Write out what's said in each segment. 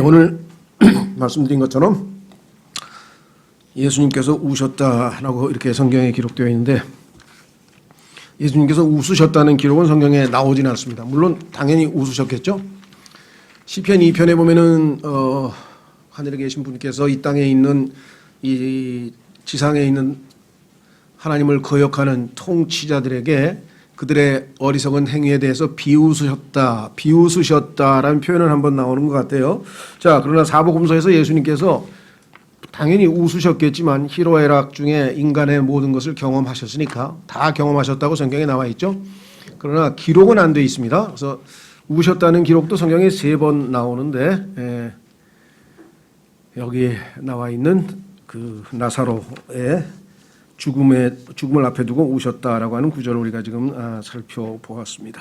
오늘 말씀드린 것처럼 예수님께서 우셨다라고 이렇게 성경에 기록되어 있는데, 예수님께서 웃으셨다는 기록은 성경에 나오지는 않습니다. 물론 당연히 웃으셨겠죠. 시편 2편에 보면은 하늘에 계신 분께서 이 땅에 있는 이 지상에 있는 하나님을 거역하는 통치자들에게 그들의 어리석은 행위에 대해서 비웃으셨다라는 표현을 한번 나오는 것 같아요. 자, 그러나 사복음서에서 예수님께서 당연히 웃으셨겠지만 희로애락 중에 인간의 모든 것을 경험하셨으니까 다 경험하셨다고 성경에 나와 있죠. 그러나 기록은 안 돼 있습니다. 그래서 우셨다는 기록도 성경에 3번 나오는데, 여기 나와 있는 그 나사로의 죽음을 앞에 두고 우셨다라고 하는 구절을 우리가 지금 살펴보았습니다.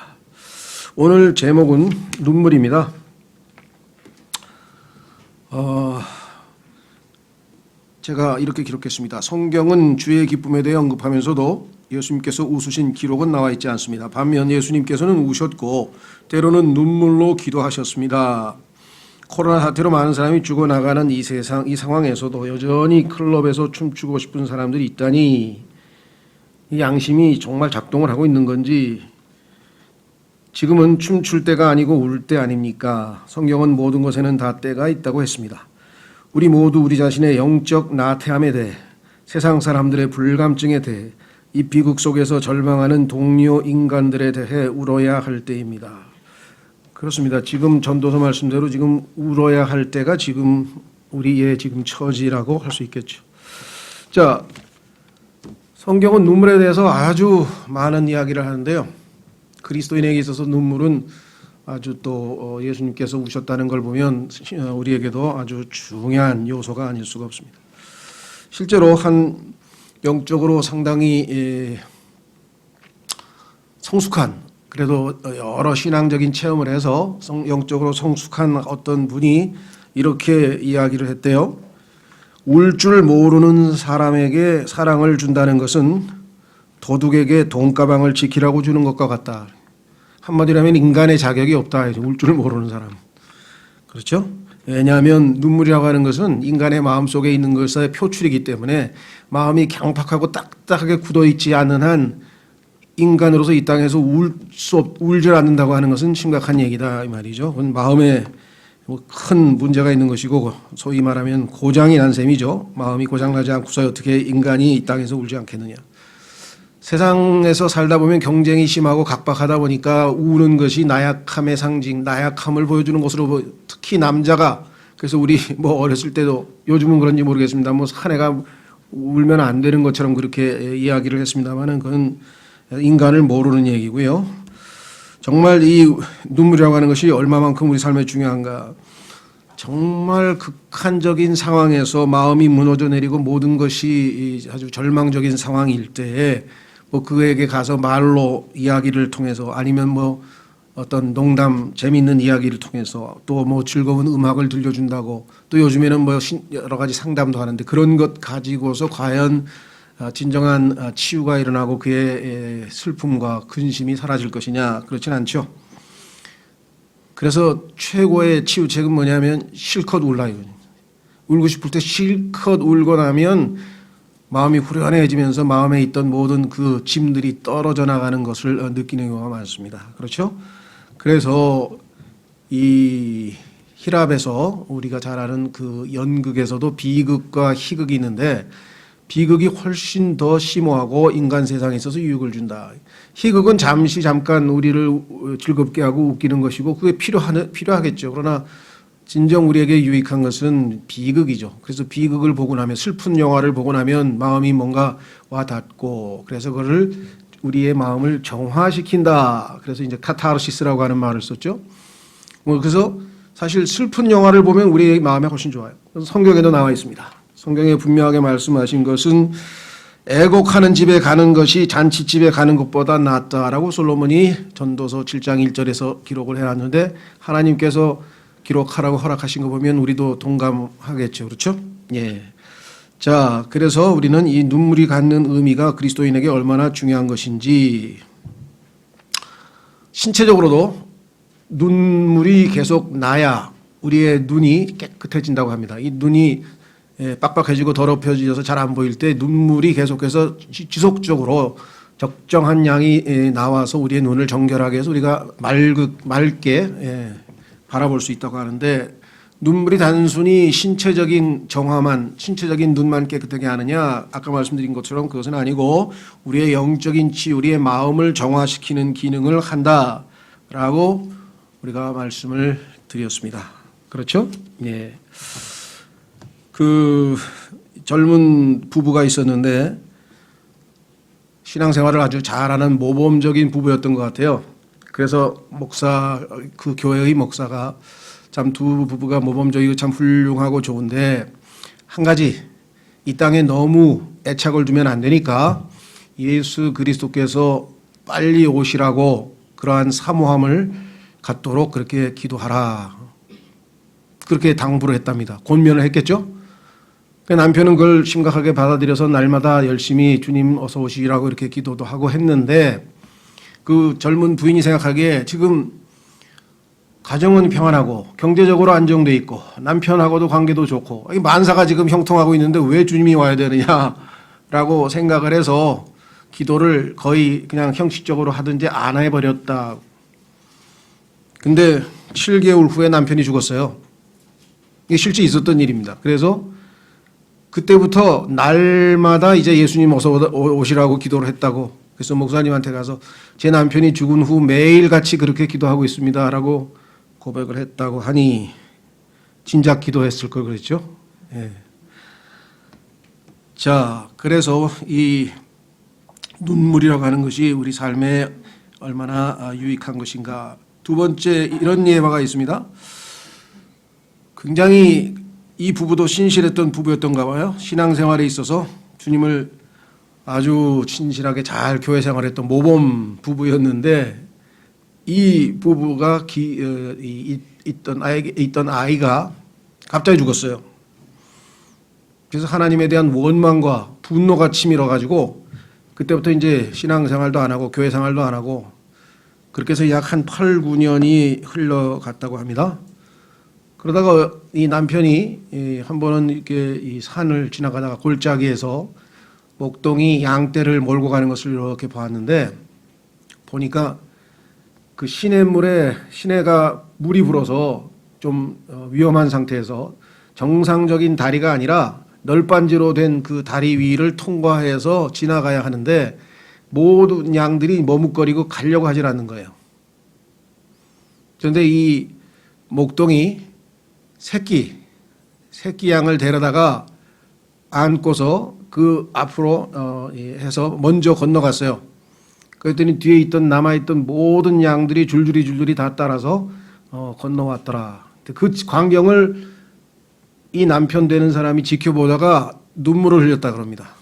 오늘 제목은 눈물입니다. 제가 이렇게 기록했습니다. 성경은 주의 기쁨에 대해 언급하면서도 예수님께서 웃으신 기록은 나와 있지 않습니다. 반면 예수님께서는 우셨고 때로는 눈물로 기도하셨습니다. 코로나 사태로 많은 사람이 죽어나가는 이 상황에서도 여전히 클럽에서 춤추고 싶은 사람들이 있다니, 이 양심이 정말 작동을 하고 있는 건지. 지금은 춤출 때가 아니고 울 때 아닙니까? 성경은 모든 것에는 다 때가 있다고 했습니다. 우리 모두 우리 자신의 영적 나태함에 대해, 세상 사람들의 불감증에 대해, 이 비극 속에서 절망하는 동료 인간들에 대해 울어야 할 때입니다. 그렇습니다. 지금 전도서 말씀대로 지금 울어야 할 때가 지금 우리의 지금 처지라고 할 수 있겠죠. 자, 성경은 눈물에 대해서 아주 많은 이야기를 하는데요. 그리스도인에게 있어서 눈물은 아주 또 예수님께서 우셨다는 걸 보면 우리에게도 아주 중요한 요소가 아닐 수가 없습니다. 실제로 한 영적으로 상당히 성숙한, 그래도 여러 신앙적인 체험을 해서 영적으로 성숙한 어떤 분이 이렇게 이야기를 했대요. 울 줄 모르는 사람에게 사랑을 준다는 것은 도둑에게 돈가방을 지키라고 주는 것과 같다. 한마디로 하면 인간의 자격이 없다. 울 줄 모르는 사람. 그렇죠? 왜냐하면 눈물이라고 하는 것은 인간의 마음속에 있는 것의 표출이기 때문에 마음이 강팍하고 딱딱하게 굳어있지 않는 한 인간으로서 이 땅에서 울질 않는다고 하는 것은 심각한 얘기다 이 말이죠. 그건 마음에 큰 문제가 있는 것이고, 소위 말하면 고장이 난 셈이죠. 마음이 고장나지 않고서 어떻게 인간이 이 땅에서 울지 않겠느냐. 세상에서 살다 보면 경쟁이 심하고 각박하다 보니까 우는 것이 나약함의 상징, 나약함을 보여주는 것으로, 특히 남자가, 그래서 우리 어렸을 때도, 요즘은 그런지 모르겠습니다. 사내가 울면 안 되는 것처럼 그렇게 이야기를 했습니다만은 그건 인간을 모르는 얘기고요. 정말 이 눈물이라고 하는 것이 얼마만큼 우리 삶에 중요한가. 정말 극한적인 상황에서 마음이 무너져 내리고 모든 것이 아주 절망적인 상황일 때에 그에게 가서 말로 이야기를 통해서, 아니면 어떤 농담 재미있는 이야기를 통해서, 또 즐거운 음악을 들려준다고, 또 요즘에는 여러 가지 상담도 하는데, 그런 것 가지고서 과연 진정한 치유가 일어나고 그의 슬픔과 근심이 사라질 것이냐? 그렇진 않죠. 그래서 최고의 치유책은 뭐냐면 실컷 울라 이거든요. 울고 싶을 때 실컷 울고 나면 마음이 후련해지면서 마음에 있던 모든 그 짐들이 떨어져 나가는 것을 느끼는 경우가 많습니다. 그렇죠? 그래서 이 히랍에서 우리가 잘 아는 그 연극에서도 비극과 희극이 있는데, 비극이 훨씬 더 심오하고 인간 세상에 있어서 유익을 준다. 희극은 잠깐 우리를 즐겁게 하고 웃기는 것이고 그게 필요하겠죠. 그러나 진정 우리에게 유익한 것은 비극이죠. 그래서 비극을 보고 나면, 슬픈 영화를 보고 나면 마음이 뭔가 와닿고, 그래서 그거를 우리의 마음을 정화시킨다. 그래서 이제 카타르시스라고 하는 말을 썼죠. 그래서 사실 슬픈 영화를 보면 우리의 마음이 훨씬 좋아요. 성경에도 나와 있습니다. 성경에 분명하게 말씀하신 것은 애곡하는 집에 가는 것이 잔치집에 가는 것보다 낫다라고 솔로몬이 전도서 7장 1절에서 기록을 해놨는데, 하나님께서 기록하라고 허락하신 거 보면 우리도 동감하겠죠. 그렇죠? 예. 자, 그래서 우리는 이 눈물이 갖는 의미가 그리스도인에게 얼마나 중요한 것인지, 신체적으로도 눈물이 계속 나야 우리의 눈이 깨끗해진다고 합니다. 이 눈이 빡빡해지고 더럽혀져서 잘 안 보일 때 눈물이 계속해서 지속적으로 적정한 양이 나와서 우리의 눈을 정결하게 해서 우리가 맑게 바라볼 수 있다고 하는데, 눈물이 단순히 신체적인 정화만, 신체적인 눈만 깨끗하게 하느냐, 아까 말씀드린 것처럼 그것은 아니고 우리의 영적인 치, 우리의 마음을 정화시키는 기능을 한다라고 우리가 말씀을 드렸습니다. 그렇죠? 예. 그 젊은 부부가 있었는데 신앙생활을 아주 잘하는 모범적인 부부였던 것 같아요. 그래서 그 교회의 목사가 참 두 부부가 모범적이고 참 훌륭하고 좋은데, 한 가지 이 땅에 너무 애착을 두면 안 되니까 예수 그리스도께서 빨리 오시라고 그러한 사모함을 갖도록 그렇게 기도하라, 그렇게 당부를 했답니다. 권면을 했겠죠. 남편은 그걸 심각하게 받아들여서 날마다 열심히 주님 어서 오시라고 이렇게 기도도 하고 했는데, 그 젊은 부인이 생각하기에 지금 가정은 평안하고 경제적으로 안정돼 있고 남편하고도 관계도 좋고 만사가 지금 형통하고 있는데 왜 주님이 와야 되느냐라고 생각을 해서 기도를 거의 그냥 형식적으로 하든지 안 해버렸다. 근데 7개월 후에 남편이 죽었어요. 이게 실제 있었던 일입니다. 그래서 그때부터 날마다 이제 예수님 어서 오시라고 기도를 했다고. 그래서 목사님한테 가서 제 남편이 죽은 후 매일같이 그렇게 기도하고 있습니다라고 고백을 했다고 하니, 진작 기도했을 걸 그랬죠. 예. 자, 그래서 이 눈물이라고 하는 것이 우리 삶에 얼마나 유익한 것인가. 두 번째, 이런 예화가 있습니다. 굉장히 이 부부도 신실했던 부부였던가 봐요. 신앙생활에 있어서 주님을 아주 신실하게 잘 교회 생활했던 모범 부부였는데, 이 부부가 있던 아이가 갑자기 죽었어요. 그래서 하나님에 대한 원망과 분노가 치밀어 가지고 그때부터 이제 신앙생활도 안 하고 교회 생활도 안 하고 그렇게 해서 약 한 8, 9년이 흘러갔다고 합니다. 그러다가 이 남편이 한 번은 이렇게 이 산을 지나가다가 골짜기에서 목동이 양떼를 몰고 가는 것을 이렇게 봤는데, 보니까 그 시내가 물이 불어서 좀 위험한 상태에서 정상적인 다리가 아니라 널빤지로 된 그 다리 위를 통과해서 지나가야 하는데 모든 양들이 머뭇거리고 가려고 하질 않는 거예요. 그런데 이 목동이 새끼 양을 데려다가 안고서 그 앞으로 해서 먼저 건너갔어요. 그랬더니 뒤에 남아있던 모든 양들이 줄줄이 다 따라서 건너왔더라. 그 광경을 이 남편 되는 사람이 지켜보다가 눈물을 흘렸다 그럽니다.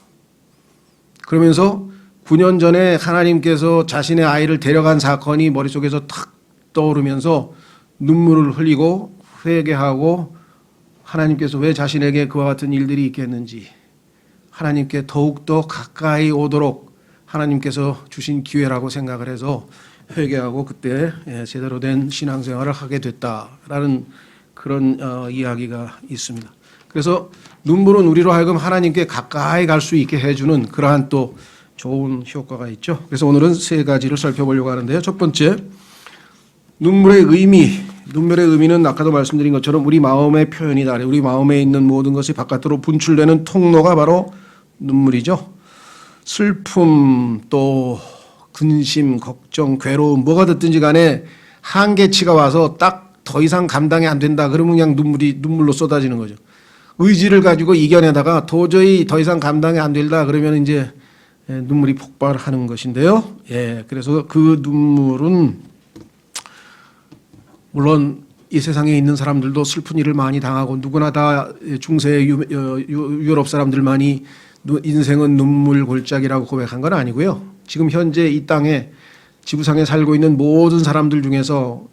그러면서 9년 전에 하나님께서 자신의 아이를 데려간 사건이 머릿속에서 탁 떠오르면서 눈물을 흘리고 회개하고, 하나님께서 왜 자신에게 그와 같은 일들이 있겠는지, 하나님께 더욱더 가까이 오도록 하나님께서 주신 기회라고 생각을 해서 회개하고 그때 제대로 된 신앙생활을 하게 됐다라는 그런 이야기가 있습니다. 그래서 눈물은 우리로 하여금 하나님께 가까이 갈 수 있게 해주는 그러한 또 좋은 효과가 있죠. 그래서 오늘은 세 가지를 살펴보려고 하는데요. 첫 번째, 눈물의 의미. 눈물의 의미는 아까도 말씀드린 것처럼 우리 마음의 표현이다. 우리 마음에 있는 모든 것이 바깥으로 분출되는 통로가 바로 눈물이죠. 슬픔, 또 근심, 걱정, 괴로움, 뭐가 됐든지 간에 한계치가 와서 딱 더 이상 감당이 안 된다 그러면 그냥 눈물로 쏟아지는 거죠. 의지를 가지고 이겨내다가 도저히 더 이상 감당이 안 된다 그러면 이제 눈물이 폭발하는 것인데요. 그래서 그 눈물은 물론 이 세상에 있는 사람들도 슬픈 일을 많이 당하고 누구나 다 중세 유럽 사람들만이 인생은 눈물 골짜기라고 고백한 건 아니고요. 지금 현재 이 땅에 지구상에 살고 있는 모든 사람들 중에서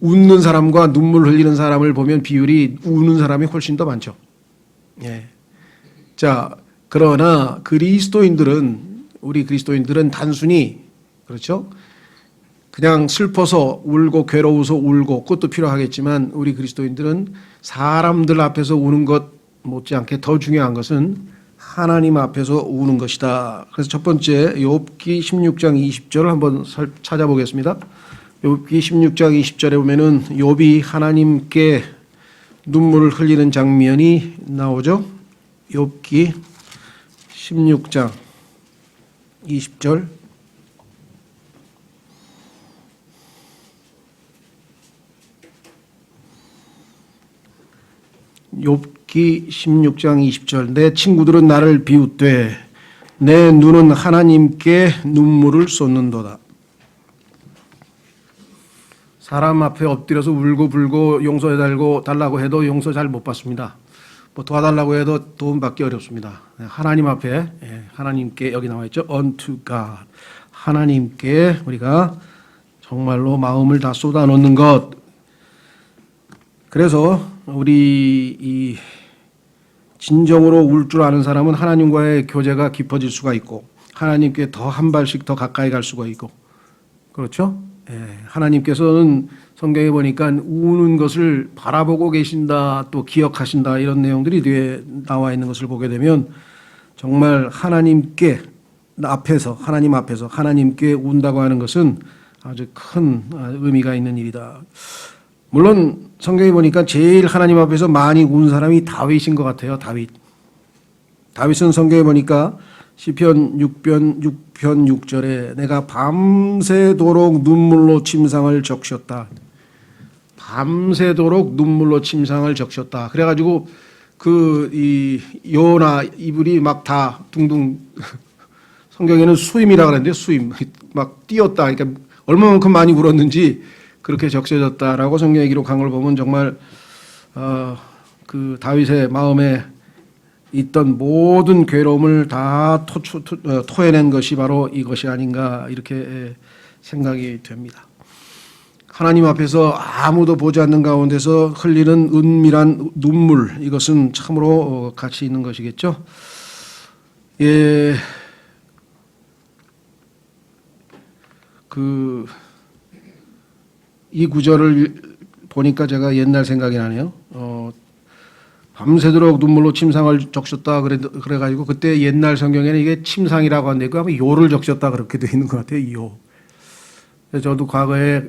웃는 사람과 눈물 흘리는 사람을 보면 비율이 우는 사람이 훨씬 더 많죠. 자, 그러나 우리 그리스도인들은 단순히, 그렇죠? 그냥 슬퍼서 울고 괴로워서 울고 그것도 필요하겠지만 우리 그리스도인들은 사람들 앞에서 우는 것 못지않게 더 중요한 것은 하나님 앞에서 우는 것이다. 그래서 첫 번째 욥기 16장 20절을 한번 찾아보겠습니다. 욥기 16장 20절에 보면은 욥이 하나님께 눈물을 흘리는 장면이 나오죠. 욥기 16장 20절 욥기 16장 20절 내 친구들은 나를 비웃되 내 눈은 하나님께 눈물을 쏟는도다. 사람 앞에 엎드려서 울고 불고 용서해 달라고 해도 용서 잘 못 받습니다. 뭐 도와달라고 해도 도움받기 어렵습니다. 하나님 앞에 하나님께 여기 나와 있죠. unto God 하나님께 우리가 정말로 마음을 다 쏟아놓는 것. 그래서 우리 이 진정으로 울 줄 아는 사람은 하나님과의 교제가 깊어질 수가 있고 하나님께 더 한 발씩 더 가까이 갈 수가 있고 그렇죠? 하나님께서는 성경에 보니까 우는 것을 바라보고 계신다 또 기억하신다 이런 내용들이 뒤에 나와 있는 것을 보게 되면 정말 하나님께 앞에서 하나님 앞에서 하나님께 운다고 하는 것은 아주 큰 의미가 있는 일이다. 물론 성경에 보니까 제일 하나님 앞에서 많이 운 사람이 다윗인 것 같아요. 다윗은 성경에 보니까 시편 6편 6절에 내가 밤새도록 눈물로 침상을 적셨다. 밤새도록 눈물로 침상을 적셨다. 그래가지고 이 요나 이불이 막 다 둥둥 성경에는 수임이라 그랬는데 수임 막 뛰었다. 그러니까 얼마만큼 많이 울었는지 그렇게 적셔졌다라고 성경의 기록한 걸 보면 정말 그 다윗의 마음에 있던 모든 괴로움을 다 토해낸 것이 바로 이것이 아닌가 이렇게 생각이 됩니다. 하나님 앞에서 아무도 보지 않는 가운데서 흘리는 은밀한 눈물 이것은 참으로 가치 있는 것이겠죠. 이 구절을 보니까 제가 옛날 생각이 나네요. 밤새도록 눈물로 침상을 적셨다 그래가지고 그때 옛날 성경에는 이게 침상이라고 하는데 그 아마 요를 적셨다 그렇게 돼 있는 것 같아요. 요. 저도 과거에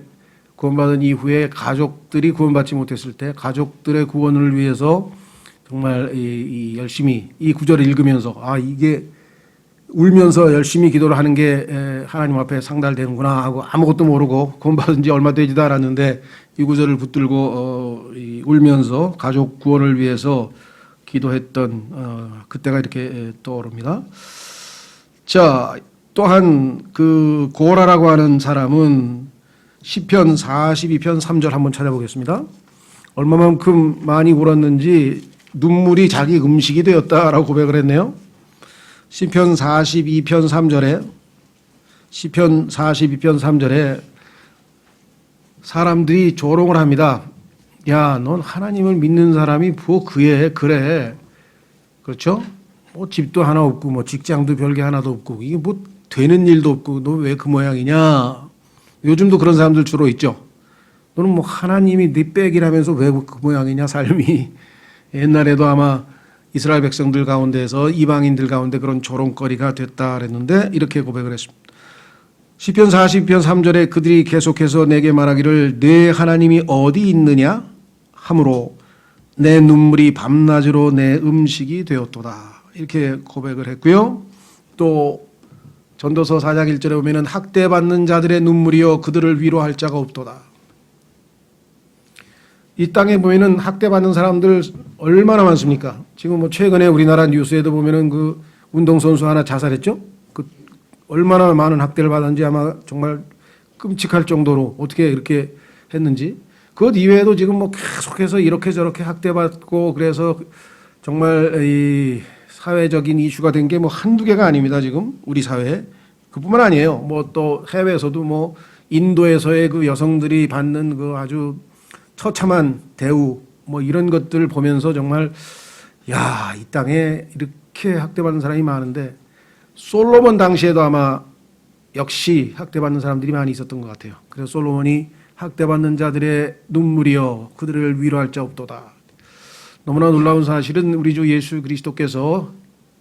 구원받은 이후에 가족들이 구원받지 못했을 때 가족들의 구원을 위해서 정말 열심히 이 구절을 읽으면서 이게 울면서 열심히 기도를 하는 게 하나님 앞에 상달되는구나 하고 아무것도 모르고 구원받은 지 얼마 되지도 않았는데 이 구절을 붙들고 울면서 가족 구원을 위해서 기도했던 그때가 이렇게 떠오릅니다. 자, 또한 그 고라라고 하는 사람은 시편 42편 3절 한번 찾아보겠습니다. 얼마만큼 많이 울었는지 눈물이 자기 음식이 되었다라고 고백을 했네요. 시편 42편 3절에 사람들이 조롱을 합니다. 야, 넌 하나님을 믿는 사람이 뭐 그래. 그렇죠? 뭐 집도 하나 없고 뭐 직장도 별게 하나도 없고 이게 뭐 되는 일도 없고 너 왜 그 모양이냐? 요즘도 그런 사람들 주로 있죠. 너는 뭐 하나님이 네 백이라면서 왜 그 모양이냐 삶이. 옛날에도 아마 이스라엘 백성들 가운데서 이방인들 가운데 그런 조롱거리가 됐다 그랬는데 이렇게 고백을 했습니다. 시편 40편 3절에 그들이 계속해서 내게 말하기를 내 하나님이 어디 있느냐 하므로 내 눈물이 밤낮으로 내 음식이 되었도다 이렇게 고백을 했고요. 또 전도서 4장 1절에 보면은 학대받는 자들의 눈물이여 그들을 위로할 자가 없도다. 이 땅에 보면은 학대받는 사람들 얼마나 많습니까? 지금 뭐 최근에 우리나라 뉴스에도 보면은 그 운동선수 하나 자살했죠? 그 얼마나 많은 학대를 받았는지 아마 정말 끔찍할 정도로 어떻게 이렇게 했는지. 그것 이외에도 지금 뭐 계속해서 이렇게 저렇게 학대받고 그래서 정말 이 사회적인 이슈가 된 게 뭐 한두 개가 아닙니다. 지금 우리 사회에. 그뿐만 아니에요. 뭐 또 해외에서도 뭐 인도에서의 그 여성들이 받는 그 아주 처참한 대우 뭐 이런 것들을 보면서 정말 야, 이 땅에 이렇게 학대받는 사람이 많은데 솔로몬 당시에도 아마 역시 학대받는 사람들이 많이 있었던 것 같아요. 그래서 솔로몬이 학대받는 자들의 눈물이여 그들을 위로할 자 없도다. 너무나 놀라운 사실은 우리 주 예수 그리스도께서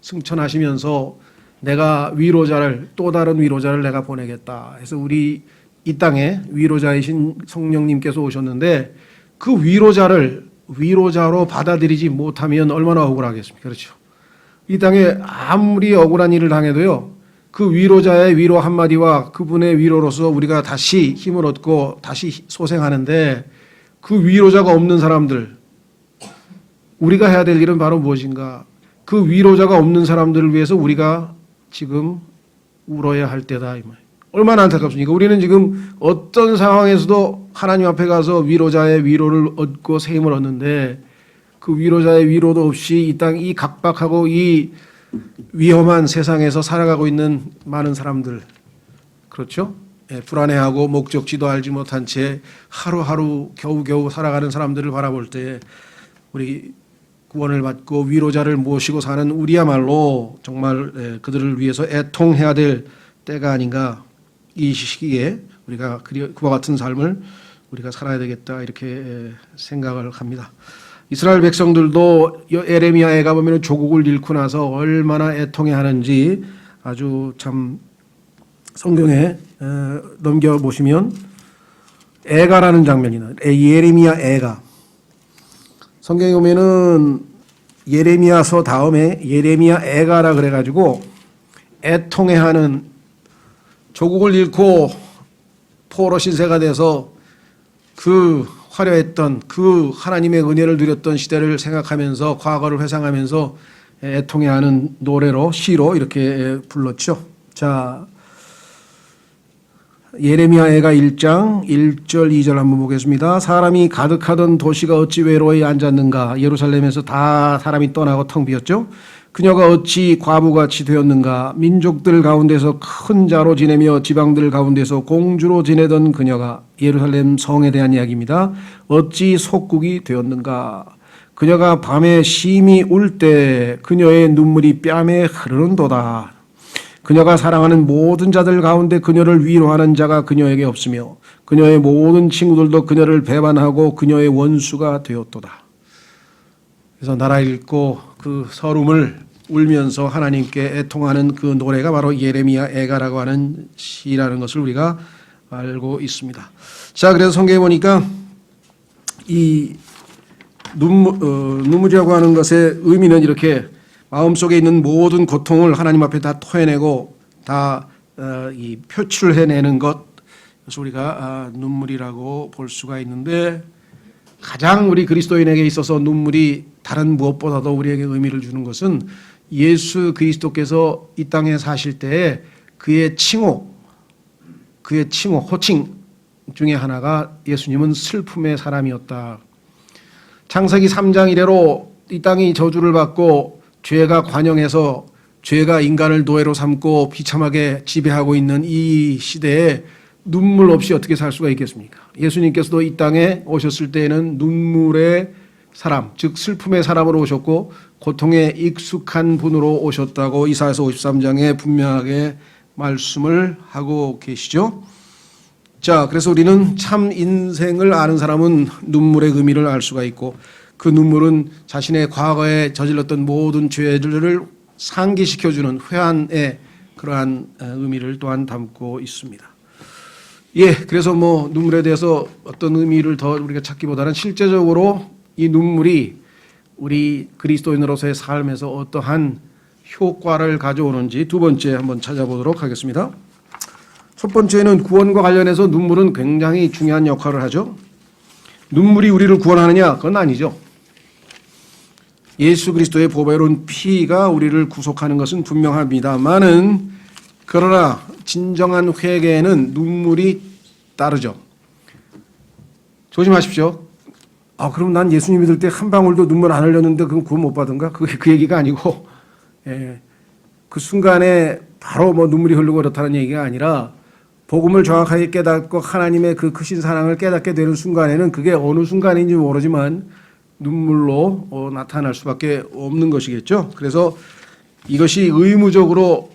승천하시면서 내가 위로자를, 또 다른 위로자를 내가 보내겠다 해서 우리 이 땅에 위로자이신 성령님께서 오셨는데, 그 위로자를 위로자로 받아들이지 못하면 얼마나 억울하겠습니까? 그렇죠. 이 땅에 아무리 억울한 일을 당해도요, 그 위로자의 위로 한마디와 그분의 위로로서 우리가 다시 힘을 얻고 다시 소생하는데, 그 위로자가 없는 사람들, 우리가 해야 될 일은 바로 무엇인가? 그 위로자가 없는 사람들을 위해서 우리가 지금 울어야 할 때다, 이 말. 얼마나 안타깝습니까? 우리는 지금 어떤 상황에서도 하나님 앞에 가서 위로자의 위로를 얻고 새 힘을 얻는데, 그 위로자의 위로도 없이 이 땅, 이 각박하고 이 위험한 세상에서 살아가고 있는 많은 사람들, 그렇죠? 불안해하고 목적지도 알지 못한 채 하루하루 겨우겨우 살아가는 사람들을 바라볼 때, 우리 구원을 받고 위로자를 모시고 사는 우리야말로 정말 그들을 위해서 애통해야 될 때가 아닌가. 이 시기에 우리가 그와 같은 삶을 우리가 살아야 되겠다, 이렇게 생각을 합니다. 이스라엘 백성들도 에레미야에 가보면 조국을 잃고 나서 얼마나 애통해하는지 아주 참 성경에 넘겨보시면 애가라는 장면이 나와요. 예레미야 애가. 성경에 보면은 예레미야서 다음에 예레미야 애가라 그래가지고 애통해하는, 조국을 잃고 포로 신세가 돼서 그 화려했던 그 하나님의 은혜를 누렸던 시대를 생각하면서 과거를 회상하면서 애통해하는 노래로, 시로 이렇게 불렀죠. 자, 예레미야애가 1장 1절 2절 한번 보겠습니다. 사람이 가득하던 도시가 어찌 외로이 앉았는가. 예루살렘에서 다 사람이 떠나고 텅 비었죠. 그녀가 어찌 과부같이 되었는가. 민족들 가운데서 큰 자로 지내며 지방들 가운데서 공주로 지내던 그녀가, 예루살렘 성에 대한 이야기입니다. 어찌 속국이 되었는가. 그녀가 밤에 심히 울 때 그녀의 눈물이 뺨에 흐르는도다. 그녀가 사랑하는 모든 자들 가운데 그녀를 위로하는 자가 그녀에게 없으며 그녀의 모든 친구들도 그녀를 배반하고 그녀의 원수가 되었도다. 그래서 나라 잃고 그 서름을 울면서 하나님께 애통하는 그 노래가 바로 예레미야 애가라고 하는 시라는 것을 우리가 알고 있습니다. 자, 그래서 성경에 보니까 이 눈물이라고 하는 것의 의미는 이렇게 마음속에 있는 모든 고통을 하나님 앞에 다 토해내고 다 이 표출해내는 것, 그래서 우리가 눈물이라고 볼 수가 있는데, 가장 우리 그리스도인에게 있어서 눈물이 다른 무엇보다도 우리에게 의미를 주는 것은 예수 그리스도께서 이 땅에 사실 때에 그의 칭호, 호칭 중에 하나가 예수님은 슬픔의 사람이었다. 창세기 3장 이래로 이 땅이 저주를 받고 죄가 관영해서 죄가 인간을 노예로 삼고 비참하게 지배하고 있는 이 시대에 눈물 없이 어떻게 살 수가 있겠습니까? 예수님께서도 이 땅에 오셨을 때에는 눈물의 사람, 즉 슬픔의 사람으로 오셨고 고통에 익숙한 분으로 오셨다고 이사야서 53장에 분명하게 말씀을 하고 계시죠. 자, 그래서 우리는 참 인생을 아는 사람은 눈물의 의미를 알 수가 있고, 그 눈물은 자신의 과거에 저질렀던 모든 죄들을 상기시켜주는 회한의 그러한 의미를 또한 담고 있습니다. 예, 그래서 뭐 눈물에 대해서 어떤 의미를 더 우리가 찾기보다는 실제적으로 이 눈물이 우리 그리스도인으로서의 삶에서 어떠한 효과를 가져오는지 두 번째 한번 찾아보도록 하겠습니다. 첫 번째는 구원과 관련해서 눈물은 굉장히 중요한 역할을 하죠. 눈물이 우리를 구원하느냐? 그건 아니죠. 예수 그리스도의 보배로운 피가 우리를 구속하는 것은 분명합니다만은, 그러나 진정한 회개에는 눈물이 따르죠. 조심하십시오. 그럼 난 예수님 믿을 때 한 방울도 눈물 안 흘렸는데 그럼 구원 못 받은가? 그 얘기가 아니고, 그 순간에 바로 뭐 눈물이 흐르고 그렇다는 얘기가 아니라, 복음을 정확하게 깨닫고 하나님의 그 크신 사랑을 깨닫게 되는 순간에는, 그게 어느 순간인지 모르지만 눈물로 나타날 수밖에 없는 것이겠죠. 그래서 이것이 의무적으로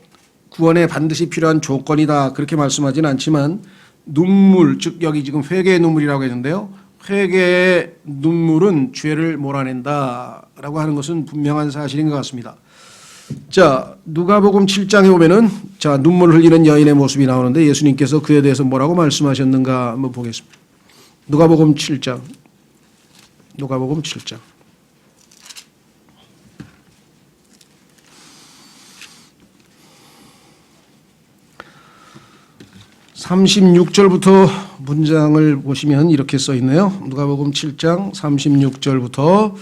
구원에 반드시 필요한 조건이다 그렇게 말씀하지는 않지만 눈물, 즉 여기 지금 회개의 눈물이라고 했는데요. 회개의 눈물은 죄를 몰아낸다라고 하는 것은 분명한 사실인 것 같습니다. 자, 누가복음 7장에 보면은 자, 눈물 흘리는 여인의 모습이 나오는데 예수님께서 그에 대해서 뭐라고 말씀하셨는가 한번 보겠습니다. 누가복음 7장. 누가복음 7장. 36절부터 문장을 보시면 이렇게 써 있네요. 누가복음 7장 36절부터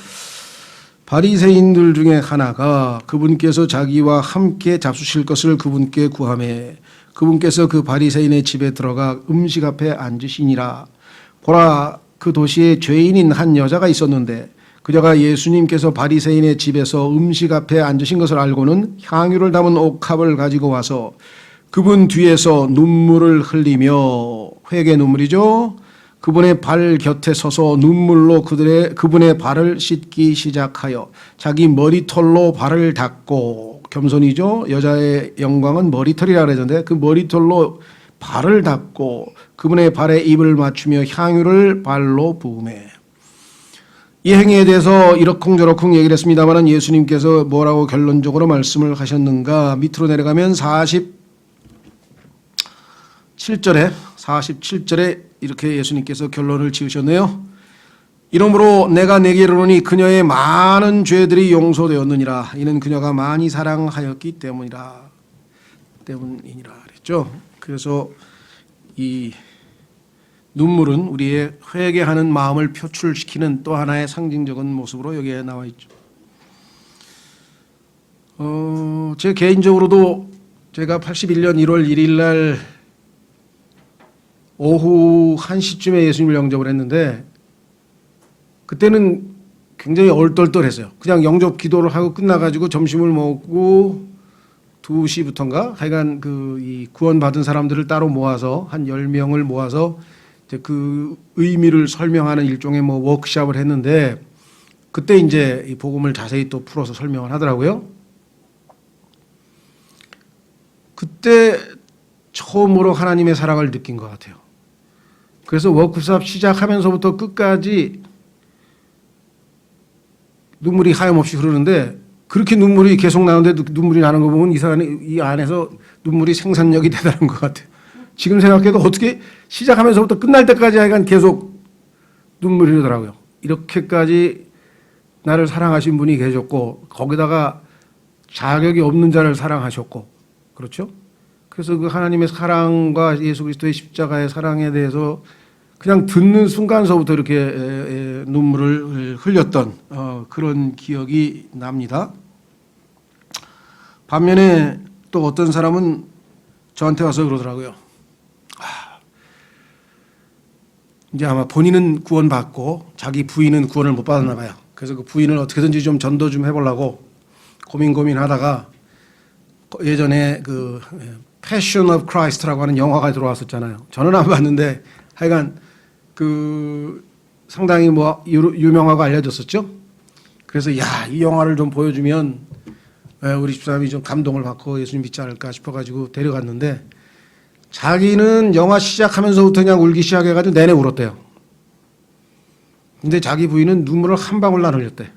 바리새인들 중에 하나가 그분께서 자기와 함께 잡수실 것을 그분께 구하매 그분께서 그 바리새인의 집에 들어가 음식 앞에 앉으시니라. 보라, 그 도시에 죄인인 한 여자가 있었는데 그녀가 예수님께서 바리새인의 집에서 음식 앞에 앉으신 것을 알고는 향유를 담은 옥합을 가지고 와서 그분 뒤에서 눈물을 흘리며, 회개 눈물이죠. 그분의 발 곁에 서서 눈물로 그분의 발을 씻기 시작하여 자기 머리털로 발을 닦고, 겸손이죠. 여자의 영광은 머리털이라 그러는데 그 머리털로 발을 닦고 그분의 발에 입을 맞추며 향유를 발로 부으매. 이 행위에 대해서 이러쿵저러쿵 얘기를 했습니다만 예수님께서 뭐라고 결론적으로 말씀을 하셨는가. 밑으로 내려가면 47절에 이렇게 예수님께서 결론을 지으셨네요. 이러므로 내가 내게 이르노니 그녀의 많은 죄들이 용서되었느니라. 이는 그녀가 많이 사랑하였기 때문이니라 그랬죠. 그래서 이 눈물은 우리의 회개하는 마음을 표출시키는 또 하나의 상징적인 모습으로 여기에 나와 있죠. 제 개인적으로도 제가 81년 1월 1일 날 오후 1시쯤에 예수님을 영접을 했는데 그때는 굉장히 얼떨떨했어요. 그냥 영접 기도를 하고 끝나가지고 점심을 먹고 2시부터인가 하여간 이 구원받은 사람들을 따로 모아서 한 10명을 모아서 이제 그 의미를 설명하는 일종의 워크숍을 했는데 그때 이제 이 복음을 자세히 또 풀어서 설명을 하더라고요. 그때 처음으로 하나님의 사랑을 느낀 것 같아요. 그래서 워크숍 시작하면서부터 끝까지 눈물이 하염없이 흐르는데 그렇게 눈물이 계속 나오는데 눈물이 나는 거 보면 이 안에서 눈물이 생산력이 대단한 것 같아요. 지금 생각해도 어떻게 시작하면서부터 끝날 때까지 하여간 계속 눈물이 흐르더라고요. 이렇게까지 나를 사랑하신 분이 계셨고 거기다가 자격이 없는 자를 사랑하셨고 그렇죠? 그래서 그 하나님의 사랑과 예수 그리스도의 십자가의 사랑에 대해서 그냥 듣는 순간서부터 이렇게 눈물을 흘렸던 그런 기억이 납니다. 반면에 또 어떤 사람은 저한테 와서 그러더라고요. 이제 아마 본인은 구원받고 자기 부인은 구원을 못 받았나 봐요. 그래서 그 부인을 어떻게든지 좀 전도 좀 해보려고 고민하다가 예전에 그 Passion of Christ라고 하는 영화가 들어왔었잖아요. 저는 안 봤는데 하여간 상당히 유명하고 알려졌었죠. 그래서 이 영화를 좀 보여주면 우리 집사람이 좀 감동을 받고 예수님 믿지 않을까 싶어가지고 데려갔는데 자기는 영화 시작하면서부터 그냥 울기 시작해가지고 내내 울었대요. 근데 자기 부인은 눈물을 한 방울 안 흘렸대.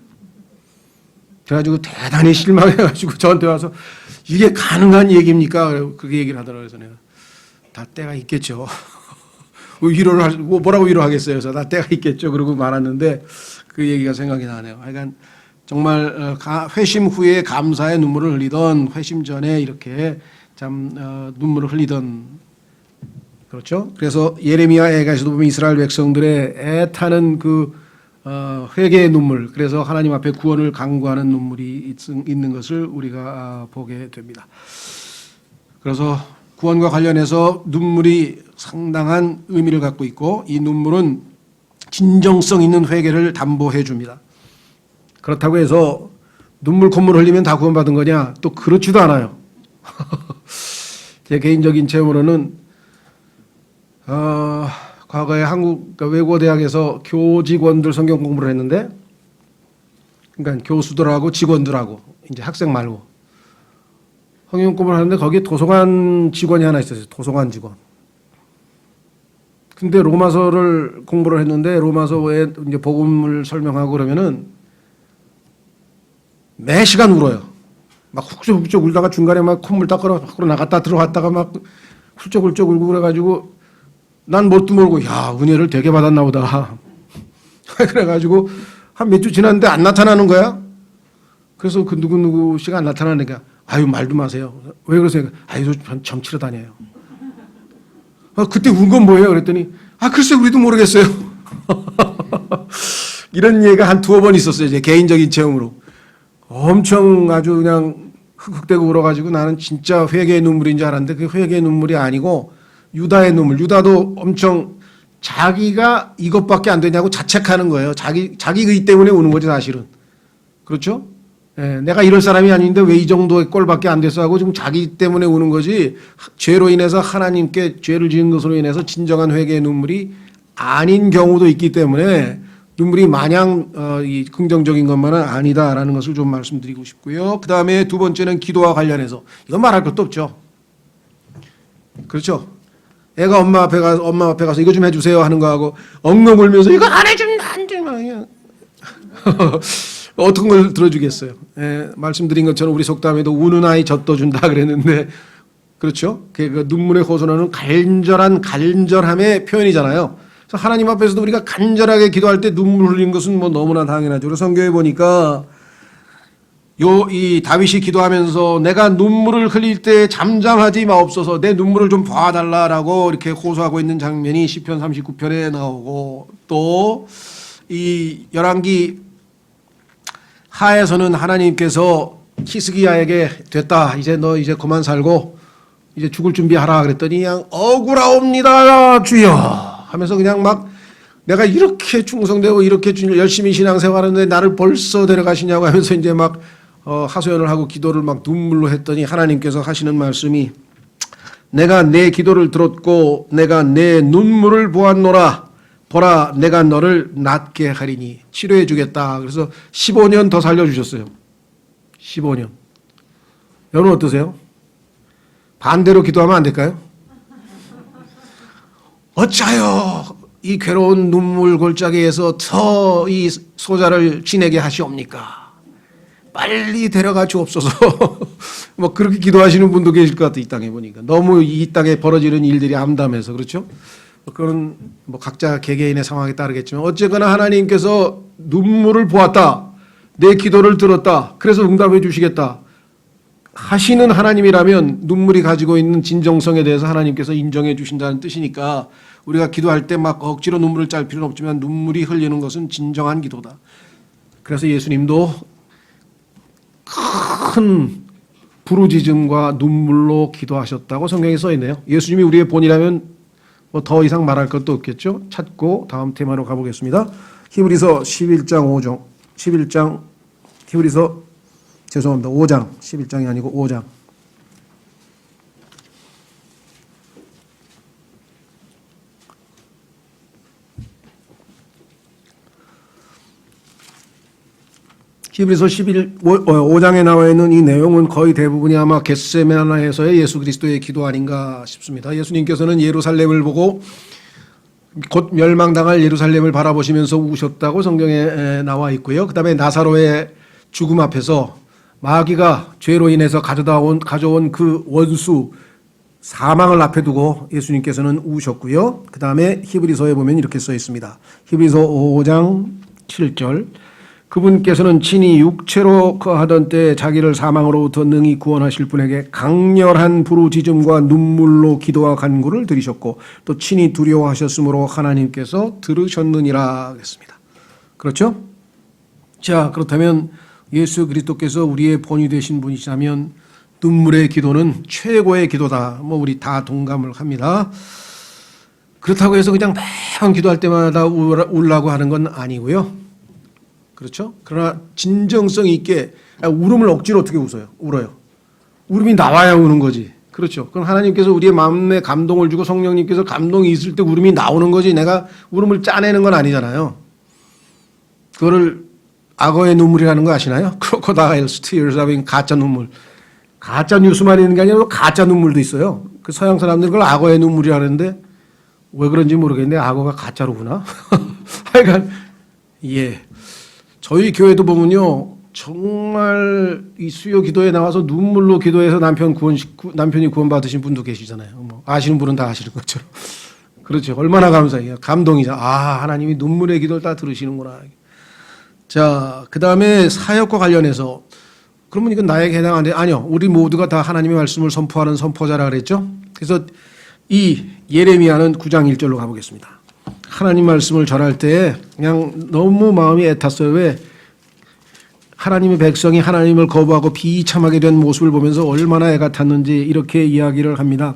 그래가지고 대단히 실망해가지고 저한테 와서 이게 가능한 얘기입니까? 그렇게 얘기를 하더라고요. 그래서 내가 다 때가 있겠죠. 위로를 뭐라고 위로하겠어요. 그래서 다 때가 있겠죠. 그러고 말았는데 그 얘기가 생각이 나네요. 하여간 정말 회심 후에 감사의 눈물을 흘리던 회심 전에 이렇게 참 눈물을 흘리던 그렇죠. 그래서 예레미야 애가에서도 보면 이스라엘 백성들의 애타는 회개의 눈물, 그래서 하나님 앞에 구원을 간구하는 눈물이 있는 것을 우리가 보게 됩니다. 그래서 구원과 관련해서 눈물이 상당한 의미를 갖고 있고 이 눈물은 진정성 있는 회개를 담보해 줍니다. 그렇다고 해서 눈물 콧물 흘리면 다 구원받은 거냐? 또 그렇지도 않아요. 제 개인적인 체험으로는 과거에 외국어 대학에서 교직원들 성경 공부를 했는데, 그러니까 교수들하고 직원들하고 이제 학생 말고 성경 공부를 하는데 거기 도서관 직원이 하나 있었어요. 도서관 직원. 근데 로마서를 공부를 했는데 로마서에 이제 복음을 설명하고 그러면은 매 시간 울어요. 막 훌쩍훌쩍 울다가 중간에 막 콧물 닦으러 밖으로 나갔다 들어갔다가 막 훌쩍훌쩍 울고 그래가지고 난 뭣도 모르고 야 은혜를 되게 받았나 보다. 그래가지고 한 몇 주 지났는데 안 나타나는 거야. 그래서 그 누구 씨가 안 나타나니까 아유 말도 마세요. 왜 그러세요? 아유 저 점치러 다녀요. 그때 운 건 뭐예요? 그랬더니 글쎄 우리도 모르겠어요. 이런 얘기가 한 두어 번 있었어요. 제 개인적인 체험으로. 엄청 아주 그냥 흑흑대고 울어가지고 나는 진짜 회개의 눈물인 줄 알았는데 그 회개의 눈물이 아니고 유다의 눈물. 유다도 엄청 자기가 이것밖에 안 되냐고 자책하는 거예요. 자기 의 때문에 우는 거지 사실은. 그렇죠? 예, 내가 이럴 사람이 아닌데 왜 이 정도의 꼴밖에 안 됐어 하고 지금 자기 때문에 우는 거지 죄로 인해서 하나님께 죄를 지은 것으로 인해서 진정한 회개의 눈물이 아닌 경우도 있기 때문에 눈물이 마냥 이 긍정적인 것만은 아니다라는 것을 좀 말씀드리고 싶고요. 그 다음에 두 번째는 기도와 관련해서 이건 말할 것도 없죠. 그렇죠? 애가 엄마 앞에 가서 이거 좀 해주세요 하는 거하고 엉엉 울면서 이거 안 해주면 안 돼. 어떤 걸 들어주겠어요. 예, 말씀드린 것처럼 우리 속담에도 우는 아이 젖떠준다 그랬는데 그렇죠? 그 눈물의 호소는 간절함의 표현이잖아요. 그래서 하나님 앞에서도 우리가 간절하게 기도할 때 눈물 흘리는 것은 뭐 너무나 당연하죠. 그래서 성경에 보니까 이 다윗이 기도하면서 내가 눈물을 흘릴 때 잠잠하지 마옵소서 내 눈물을 좀 봐달라라고 이렇게 호소하고 있는 장면이 시편 39편에 나오고 또 이 열왕기 하에서는 하나님께서 히스기야에게 됐다 이제 너 이제 그만 살고 이제 죽을 준비하라 그랬더니 그냥 억울하옵니다 주여 하면서 그냥 막 내가 이렇게 충성되고 이렇게 열심히 신앙생활하는데 나를 벌써 데려가시냐고 하면서 이제 막 하소연을 하고 기도를 막 눈물로 했더니 하나님께서 하시는 말씀이 내가 내 기도를 들었고 내가 내 눈물을 보았노라 보라 내가 너를 낫게 하리니 치료해 주겠다. 그래서 15년 더 살려주셨어요. 15년. 여러분 어떠세요? 반대로 기도하면 안 될까요? 어찌하여 이 괴로운 눈물 골짜기에서 더 이 소자를 지내게 하시옵니까? 빨리 데려가 주옵소서. 뭐 그렇게 기도하시는 분도 계실 것 같아요. 이 땅에 보니까. 너무 이 땅에 벌어지는 일들이 암담해서 그렇죠? 그건 뭐 각자 개개인의 상황에 따르겠지만 어쨌거나 하나님께서 눈물을 보았다. 내 기도를 들었다. 그래서 응답해 주시겠다. 하시는 하나님이라면 눈물이 가지고 있는 진정성에 대해서 하나님께서 인정해 주신다는 뜻이니까 우리가 기도할 때 막 억지로 눈물을 짤 필요는 없지만 눈물이 흘리는 것은 진정한 기도다. 그래서 예수님도 큰 부르짖음과 눈물로 기도하셨다고 성경에 써 있네요. 예수님이 우리의 본이라면 뭐 더 이상 말할 것도 없겠죠. 찾고 다음 테마로 가보겠습니다. 히브리서 11장 5장 11장 히브리서 죄송합니다. 5장 11장이 아니고 5장 히브리서 5장에 나와 있는 이 내용은 거의 대부분이 아마 겟세마네에서의 예수 그리스도의 기도 아닌가 싶습니다. 예수님께서는 예루살렘을 보고 곧 멸망당할 예루살렘을 바라보시면서 우셨다고 성경에 나와 있고요. 그 다음에 나사로의 죽음 앞에서 마귀가 죄로 인해서 가져온 그 원수 사망을 앞에 두고 예수님께서는 우셨고요. 그 다음에 히브리서에 보면 이렇게 써 있습니다. 히브리서 5장 7절 그분께서는 친히 육체로 거하던 때 자기를 사망으로부터 능히 구원하실 분에게 강렬한 부르짖음과 눈물로 기도와 간구를 드리셨고 또 친히 두려워하셨으므로 하나님께서 들으셨느니라 했습니다. 그렇죠? 자, 그렇다면 예수 그리스도께서 우리의 본이 되신 분이시라면 눈물의 기도는 최고의 기도다. 뭐 우리 다 동감을 합니다. 그렇다고 해서 그냥 매번 기도할 때마다 울라고 하는 건 아니고요. 그렇죠? 그러나 진정성 있게 울음을 억지로 어떻게 울어요? 울음이 나와야 우는 거지. 그렇죠? 그럼 하나님께서 우리의 마음에 감동을 주고 성령님께서 감동이 있을 때 울음이 나오는 거지 내가 울음을 짜내는 건 아니잖아요. 그거를 악어의 눈물이라는 거 아시나요? 크로코다일스 티어스 하면 가짜 눈물. 가짜 뉴스만 있는 게 아니라 가짜 눈물도 있어요. 그 서양 사람들 그걸 악어의 눈물이라 하는데 왜 그런지 모르겠는데 악어가 가짜로구나. 하여간 예, 저희 교회도 보면요 정말 이 수요 기도에 나와서 눈물로 기도해서 남편이 구원받으신 분도 계시잖아요. 뭐 아시는 분은 다 아시는 것처럼. 그렇죠. 얼마나 감사해요. 감동이죠. 아, 하나님이 눈물의 기도를 다 들으시는구나. 자, 그 다음에 사역과 관련해서 그러면 이건 나에게 해당하는데 아니요. 우리 모두가 다 하나님의 말씀을 선포하는 선포자라 그랬죠. 그래서 이 예레미야는 9장 1절로 가보겠습니다. 하나님 말씀을 전할 때 그냥 너무 마음이 애탔어요. 왜? 하나님의 백성이 하나님을 거부하고 비참하게 된 모습을 보면서 얼마나 애가 탔는지 이렇게 이야기를 합니다.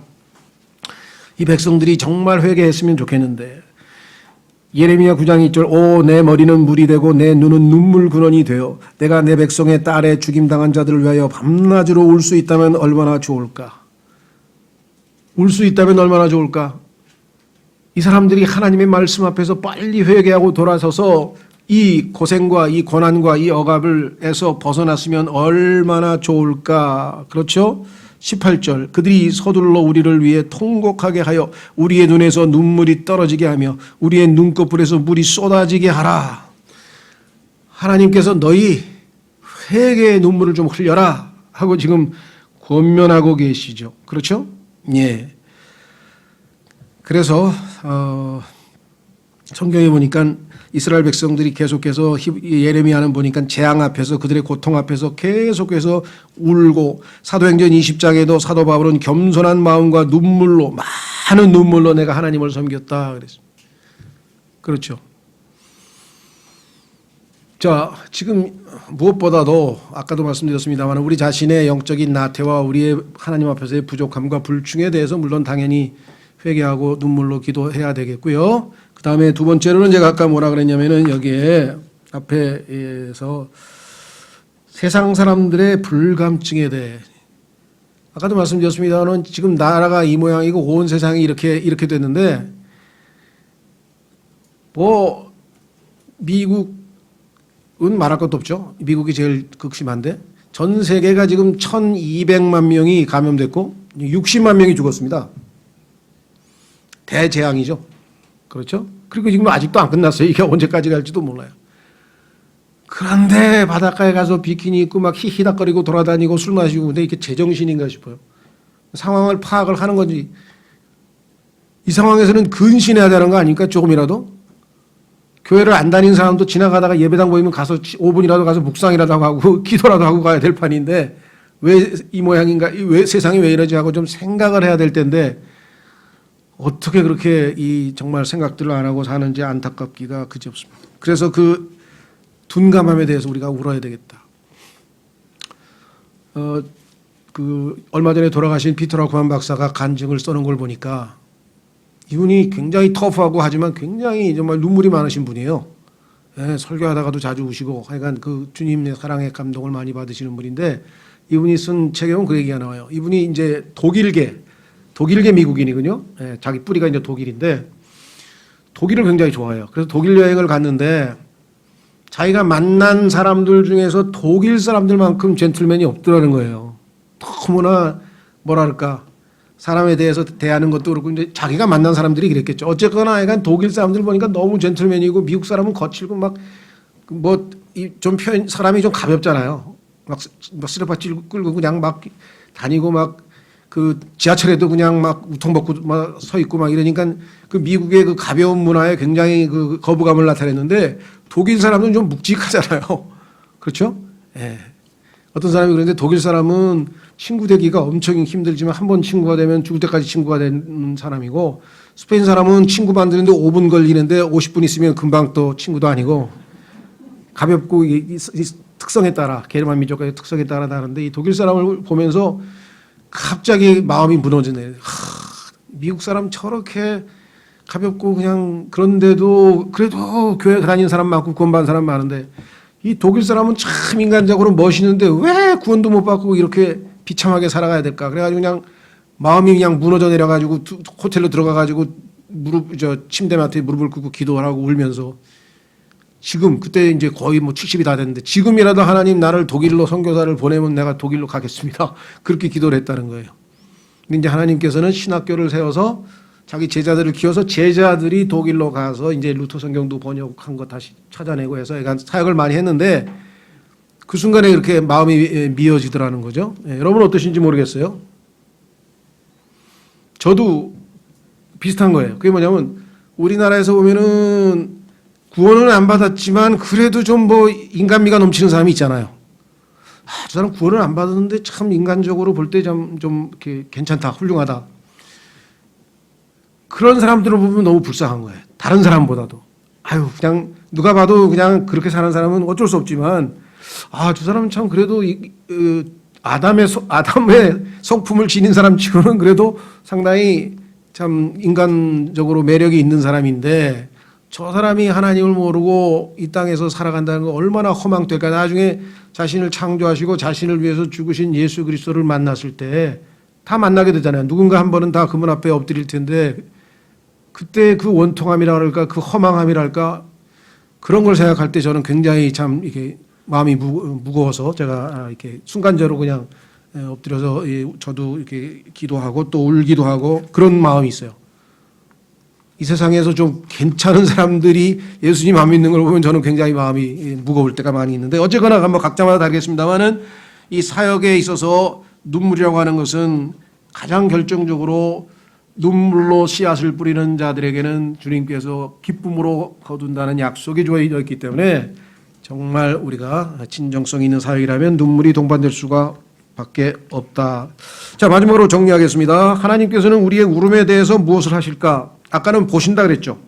이 백성들이 정말 회개했으면 좋겠는데 예레미야 9장 2절 오 내 머리는 물이 되고 내 눈은 눈물 근원이 되어 내가 내 백성의 딸에 죽임당한 자들을 위하여 밤낮으로 울 수 있다면 얼마나 좋을까. 울 수 있다면 얼마나 좋을까. 이 사람들이 하나님의 말씀 앞에서 빨리 회개하고 돌아서서 이 고생과 이 고난과 이 억압을에서 벗어났으면 얼마나 좋을까. 그렇죠? 18절 그들이 서둘러 우리를 위해 통곡하게 하여 우리의 눈에서 눈물이 떨어지게 하며 우리의 눈꺼풀에서 물이 쏟아지게 하라. 하나님께서 너희 회개의 눈물을 좀 흘려라 하고 지금 권면하고 계시죠. 그렇죠? 예. 그래서 성경에 보니까 이스라엘 백성들이 계속해서 예레미야는 보니까 재앙 앞에서 그들의 고통 앞에서 계속해서 울고 사도행전 20장에도 사도 바울은 겸손한 마음과 눈물로 많은 눈물로 내가 하나님을 섬겼다 그랬습니다. 그렇죠. 자, 지금 무엇보다도 아까도 말씀드렸습니다만 우리 자신의 영적인 나태와 우리의 하나님 앞에서의 부족함과 불충에 대해서 물론 당연히 회개하고 눈물로 기도해야 되겠고요. 그 다음에 두 번째로는 제가 아까 뭐라 그랬냐면은 여기에 앞에서 세상 사람들의 불감증에 대해 아까도 말씀드렸습니다만 지금 나라가 이 모양이고 온 세상이 이렇게 됐는데 뭐 미국은 말할 것도 없죠. 미국이 제일 극심한데 전 세계가 지금 1200만 명이 감염됐고 60만 명이 죽었습니다. 대재앙이죠. 그렇죠? 그리고 지금 아직도 안 끝났어요. 이게 언제까지 갈지도 몰라요. 그런데 바닷가에 가서 비키니 입고 막 히히닥거리고 돌아다니고 술 마시고 근데 이게 제정신인가 싶어요. 상황을 파악을 하는 건지 이 상황에서는 근신해야 되는 거 아닙니까? 조금이라도 교회를 안 다니는 사람도 지나가다가 예배당 보이면 가서 5분이라도 가서 묵상이라도 하고 기도라도 하고 가야 될 판인데 왜 이 모양인가? 왜 세상이 왜 이러지 하고 좀 생각을 해야 될 텐데 어떻게 그렇게 이 정말 생각들을 안 하고 사는지 안타깝기가 그지없습니다. 그래서 그 둔감함에 대해서 우리가 울어야 되겠다. 그 얼마 전에 돌아가신 피터 라크만 박사가 간증을 써놓은 걸 보니까 이분이 굉장히 터프하고 하지만 굉장히 정말 눈물이 많으신 분이에요. 예, 설교하다가도 자주 우시고 하여간 그 주님의 사랑의 감동을 많이 받으시는 분인데 이분이 쓴 책에 보면 그 얘기가 나와요. 이분이 이제 독일계 미국인이군요. 예, 자기 뿌리가 이제 독일인데 독일을 굉장히 좋아해요. 그래서 독일 여행을 갔는데 자기가 만난 사람들 중에서 독일 사람들만큼 젠틀맨이 없더라는 거예요. 너무나 뭐랄까 사람에 대해서 대하는 것도 그렇고 이제 자기가 만난 사람들이 그랬겠죠. 어쨌거나 약간 독일 사람들 보니까 너무 젠틀맨이고 미국 사람은 거칠고 막 뭐 좀 표현 사람이 좀 가볍잖아요. 막 쓰레받지 끌고 그냥 막 다니고 막 그 지하철에도 그냥 막 우통벗고 막 서 있고 막 이러니까 그 미국의 그 가벼운 문화에 굉장히 그 거부감을 나타냈는데 독일 사람은 좀 묵직하잖아요. 그렇죠? 예. 어떤 사람이 그런데 독일 사람은 친구 되기가 엄청 힘들지만 한 번 친구가 되면 죽을 때까지 친구가 되는 사람이고 스페인 사람은 친구 만드는데 5분 걸리는데 50분 있으면 금방 또 친구도 아니고 가볍고 이 특성에 따라 게르만 민족의 특성에 따라 다른데 이 독일 사람을 보면서 갑자기 마음이 무너지네. 미국 사람 저렇게 가볍고 그냥 그런데도 그래도 교회 다니는 사람 많고 구원받은 사람 많은데 이 독일 사람은 참 인간적으로 멋있는데 왜 구원도 못 받고 이렇게 비참하게 살아가야 될까? 그래가지고 그냥 마음이 그냥 무너져 내려가지고 호텔로 들어가가지고 침대 맡에 무릎을 꿇고 기도하고 울면서 지금 그때 이제 거의 뭐 70이 다 됐는데 지금이라도 하나님 나를 독일로 선교사를 보내면 내가 독일로 가겠습니다. 그렇게 기도를 했다는 거예요. 근데 이제 하나님께서는 신학교를 세워서 자기 제자들을 키워서 제자들이 독일로 가서 이제 루터 성경도 번역한 거 다시 찾아내고 해서 약간 사역을 많이 했는데 그 순간에 그렇게 마음이 미어지더라는 거죠. 예, 여러분 어떠신지 모르겠어요. 저도 비슷한 거예요. 그게 뭐냐면 우리나라에서 보면은 구원은 안 받았지만 그래도 좀 뭐 인간미가 넘치는 사람이 있잖아요. 저 사람 구원을 안 받았는데 참 인간적으로 볼 때 좀 이렇게 괜찮다, 훌륭하다. 그런 사람들을 보면 너무 불쌍한 거예요. 다른 사람보다도. 아유, 그냥 누가 봐도 그냥 그렇게 사는 사람은 어쩔 수 없지만, 저 사람은 참 그래도 아담의 성품을 지닌 사람 치고는 그래도 상당히 참 인간적으로 매력이 있는 사람인데, 저 사람이 하나님을 모르고 이 땅에서 살아간다는 거 얼마나 허망될까. 나중에 자신을 창조하시고 자신을 위해서 죽으신 예수 그리스도를 만났을 때 다 만나게 되잖아요. 누군가 한 번은 다 그분 앞에 엎드릴 텐데 그때 그 원통함이랄까 그 허망함이랄까 그런 걸 생각할 때 저는 굉장히 참 이렇게 마음이 무거워서 제가 이렇게 순간적으로 그냥 엎드려서 저도 이렇게 기도하고 또 울기도 하고 그런 마음이 있어요. 이 세상에서 좀 괜찮은 사람들이 예수님 안 믿는 걸 보면 저는 굉장히 마음이 무거울 때가 많이 있는데 어쨌거나 한번 각자마다 다르겠습니다만은 이 사역에 있어서 눈물이라고 하는 것은 가장 결정적으로 눈물로 씨앗을 뿌리는 자들에게는 주님께서 기쁨으로 거둔다는 약속이 주어져 있기 때문에 정말 우리가 진정성 있는 사역이라면 눈물이 동반될 수가 밖에 없다. 자, 마지막으로 정리하겠습니다. 하나님께서는 우리의 울음에 대해서 무엇을 하실까? 아까는 보신다 그랬죠.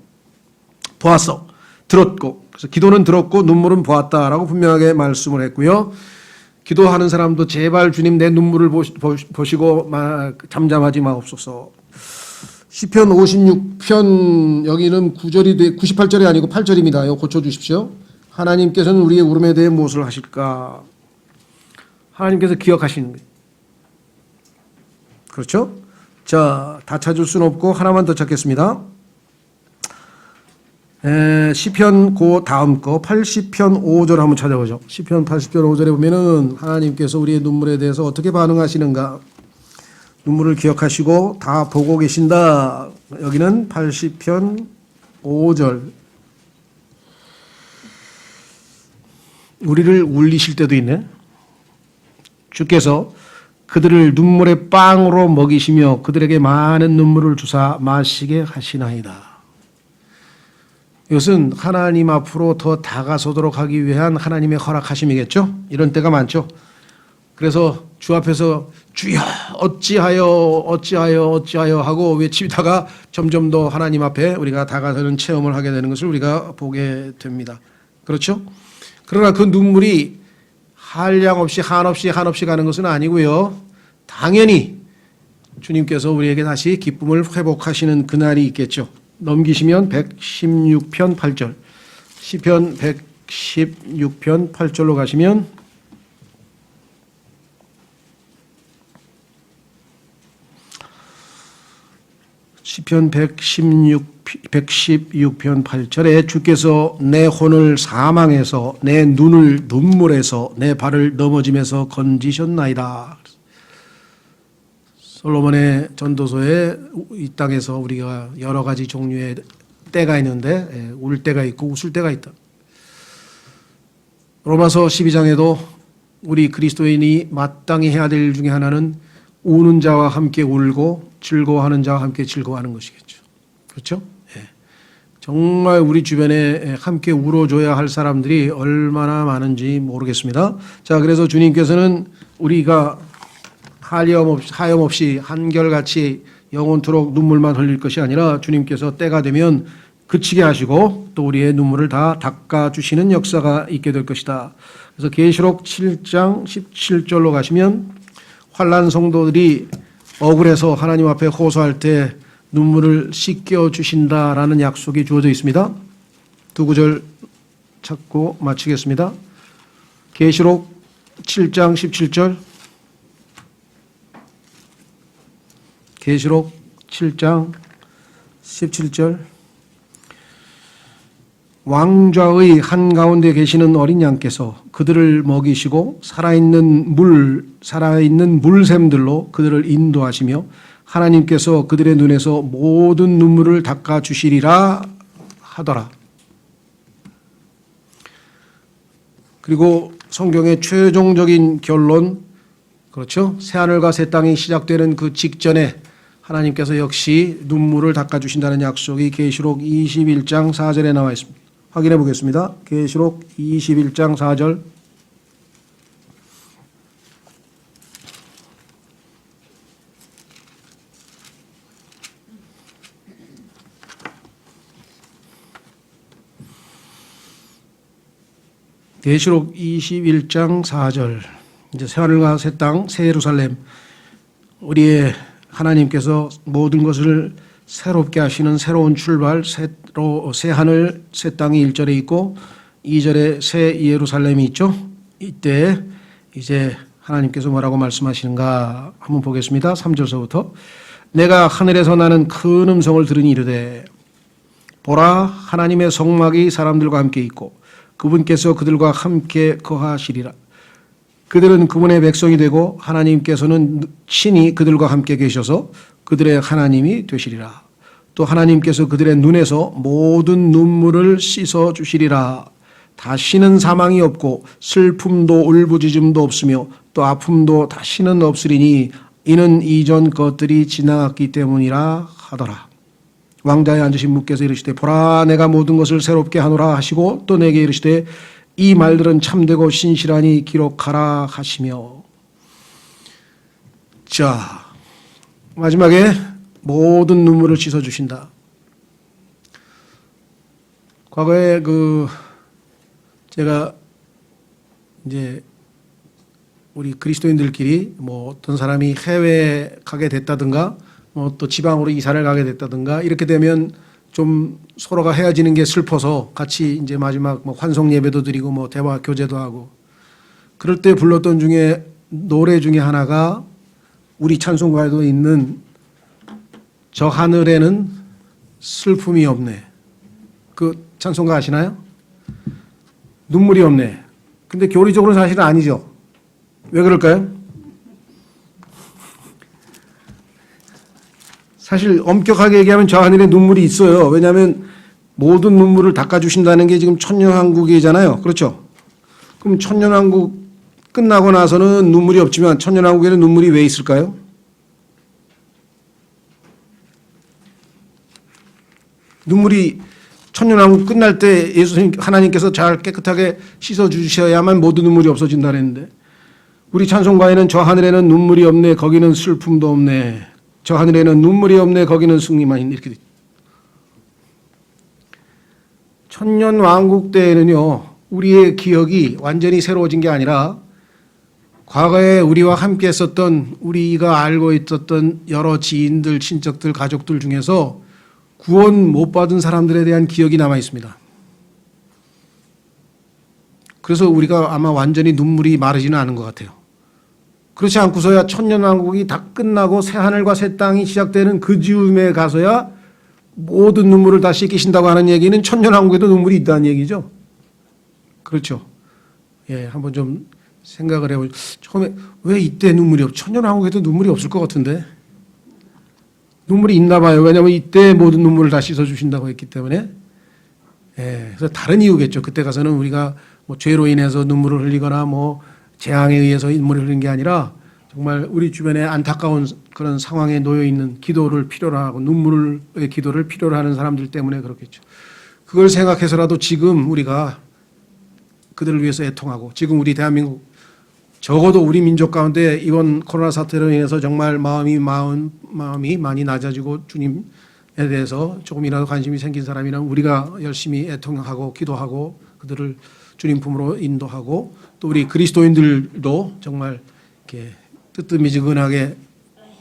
보았어. 들었고. 그래서 기도는 들었고 눈물은 보았다라고 분명하게 말씀을 했고요. 기도하는 사람도 제발 주님 내 눈물을 보시고 잠잠하지 마옵소서. 시편 56편 여기는 98절이 아니고 8절입니다. 이거 고쳐주십시오. 하나님께서는 우리의 울음에 대해 무엇을 하실까? 하나님께서 기억하시는 거예요. 그렇죠? 자, 다 찾을 수는 없고 하나만 더 찾겠습니다. 시편 그 다음 거 80편 5절 한번 찾아보죠. 시편 80편 5절에 보면은 하나님께서 우리의 눈물에 대해서 어떻게 반응하시는가? 눈물을 기억하시고 다 보고 계신다. 여기는 80편 5절. 우리를 울리실 때도 있네. 주께서 그들을 눈물의 빵으로 먹이시며 그들에게 많은 눈물을 주사 마시게 하시나이다. 이것은 하나님 앞으로 더 다가서도록 하기 위한 하나님의 허락하심이겠죠. 이런 때가 많죠. 그래서 주 앞에서 주여 어찌하여 하고 외치다가 점점 더 하나님 앞에 우리가 다가서는 체험을 하게 되는 것을 우리가 보게 됩니다. 그렇죠? 그러나 그 눈물이 한없이 가는 것은 아니고요. 당연히 주님께서 우리에게 다시 기쁨을 회복하시는 그날이 있겠죠. 넘기시면 116편 8절. 시편 116편 8절로 가시면 시편 116편 8절에 주께서 내 혼을 사망에서 내 눈을 눈물에서 내 발을 넘어짐에서 건지셨나이다. 솔로몬의 전도서에 이 땅에서 우리가 여러 가지 종류의 때가 있는데 울 때가 있고 웃을 때가 있다. 로마서 12장에도 우리 그리스도인이 마땅히 해야 될 일 중에 하나는 우는 자와 함께 울고 즐거워하는 자와 함께 즐거워하는 것이겠죠. 그렇죠? 정말 우리 주변에 함께 울어줘야 할 사람들이 얼마나 많은지 모르겠습니다. 자, 그래서 주님께서는 우리가 하염없이 한결같이 영원토록 눈물만 흘릴 것이 아니라 주님께서 때가 되면 그치게 하시고 또 우리의 눈물을 다 닦아주시는 역사가 있게 될 것이다. 그래서 계시록 7장 17절로 가시면 환난 성도들이 억울해서 하나님 앞에 호소할 때 눈물을 씻겨 주신다라는 약속이 주어져 있습니다. 두 구절 찾고 마치겠습니다. 계시록 7장 17절. 계시록 7장 17절. 왕좌의 한가운데 계시는 어린 양께서 그들을 먹이시고 살아있는 물샘들로 그들을 인도하시며 하나님께서 그들의 눈에서 모든 눈물을 닦아주시리라 하더라. 그리고 성경의 최종적인 결론, 그렇죠? 새하늘과 새 땅이 시작되는 그 직전에 하나님께서 역시 눈물을 닦아주신다는 약속이 계시록 21장 4절에 나와 있습니다. 확인해 보겠습니다. 계시록 21장 4절. 계시록 21장 4절. 이제 새하늘과 새 땅, 새 예루살렘, 우리의 하나님께서 모든 것을 새롭게 하시는 새로운 출발, 새 하늘, 새 땅이 1절에 있고 2절에 새 예루살렘이 있죠. 이때 이제 하나님께서 뭐라고 말씀하시는가 한번 보겠습니다. 3절서부터. 내가 하늘에서 나는 큰 음성을 들으니 이르되 보라, 하나님의 성막이 사람들과 함께 있고 그분께서 그들과 함께 거하시리라. 그들은 그분의 백성이 되고 하나님께서는 친히 그들과 함께 계셔서 그들의 하나님이 되시리라. 또 하나님께서 그들의 눈에서 모든 눈물을 씻어 주시리라. 다시는 사망이 없고 슬픔도 울부짖음도 없으며 또 아픔도 다시는 없으리니 이는 이전 것들이 지나갔기 때문이라 하더라. 왕좌에 앉으신 분께서 이르시되 보라, 내가 모든 것을 새롭게 하노라 하시고 또 내게 이르시되 이 말들은 참되고 신실하니 기록하라 하시며. 자, 마지막에 모든 눈물을 씻어주신다. 과거에 제가 이제 우리 그리스도인들끼리 뭐 어떤 사람이 해외에 가게 됐다든가 뭐 또 지방으로 이사를 가게 됐다든가 이렇게 되면 좀 서로가 헤어지는 게 슬퍼서 같이 이제 마지막 뭐 환송 예배도 드리고 뭐 대화 교제도 하고 그럴 때 불렀던 중에 노래 중에 하나가 우리 찬송가에도 있는 저 하늘에는 슬픔이 없네. 그 찬송가 아시나요? 눈물이 없네. 근데 교리적으로는 사실은 아니죠. 왜 그럴까요? 사실 엄격하게 얘기하면 저 하늘에 눈물이 있어요. 왜냐하면 모든 눈물을 닦아주신다는 게 지금 천년왕국이잖아요. 그렇죠? 그럼 천년왕국 끝나고 나서는 눈물이 없지만 천년왕국에는 눈물이 왜 있을까요? 눈물이 천년왕국 끝날 때 예수님 하나님께서 잘 깨끗하게 씻어주셔야만 모든 눈물이 없어진다 그랬는데 우리 찬송가에는 저 하늘에는 눈물이 없네, 거기는 슬픔도 없네, 저 하늘에는 눈물이 없네, 거기는 승리만 있네, 이렇게. 천년왕국 때에는요 우리의 기억이 완전히 새로워진 게 아니라 과거에 우리와 함께 했었던, 우리가 알고 있었던 여러 지인들, 친척들, 가족들 중에서 구원 못 받은 사람들에 대한 기억이 남아 있습니다. 그래서 우리가 아마 완전히 눈물이 마르지는 않은 것 같아요. 그렇지 않고서야 천년왕국이 다 끝나고 새하늘과 새 땅이 시작되는 그 즈음에 가서야 모든 눈물을 다 씻기신다고 하는 얘기는 천년왕국에도 눈물이 있다는 얘기죠. 그렇죠. 예, 한번 좀 생각을 해보죠. 처음에 왜 이때 눈물이 천년왕국에도 눈물이 없을 것 같은데 눈물이 있나 봐요. 왜냐하면 이때 모든 눈물을 다 씻어주신다고 했기 때문에. 예, 그래서 다른 이유겠죠. 그때 가서는 우리가 뭐 죄로 인해서 눈물을 흘리거나 뭐 재앙에 의해서 눈물을 흘린 게 아니라 정말 우리 주변에 안타까운 그런 상황에 놓여 있는 기도를 필요로 하고 눈물의 기도를 필요로 하는 사람들 때문에 그렇겠죠. 그걸 생각해서라도 지금 우리가 그들을 위해서 애통하고 지금 우리 대한민국 적어도 우리 민족 가운데 이번 코로나 사태로 인해서 정말 마음이 많이 낮아지고 주님에 대해서 조금이라도 관심이 생긴 사람이라면 우리가 열심히 애통하고 기도하고 그들을 주님 품으로 인도하고 또 우리 그리스도인들도 정말 이렇게 뜨뜻미지근하게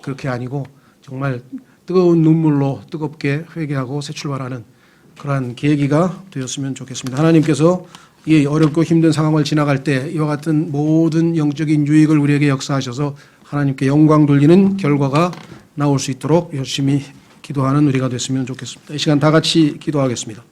그렇게 아니고 정말 뜨거운 눈물로 뜨겁게 회개하고 새 출발하는 그러한 계기가 되었으면 좋겠습니다. 하나님께서 이 어렵고 힘든 상황을 지나갈 때 이와 같은 모든 영적인 유익을 우리에게 역사하셔서 하나님께 영광 돌리는 결과가 나올 수 있도록 열심히 기도하는 우리가 됐으면 좋겠습니다. 이 시간 다 같이 기도하겠습니다.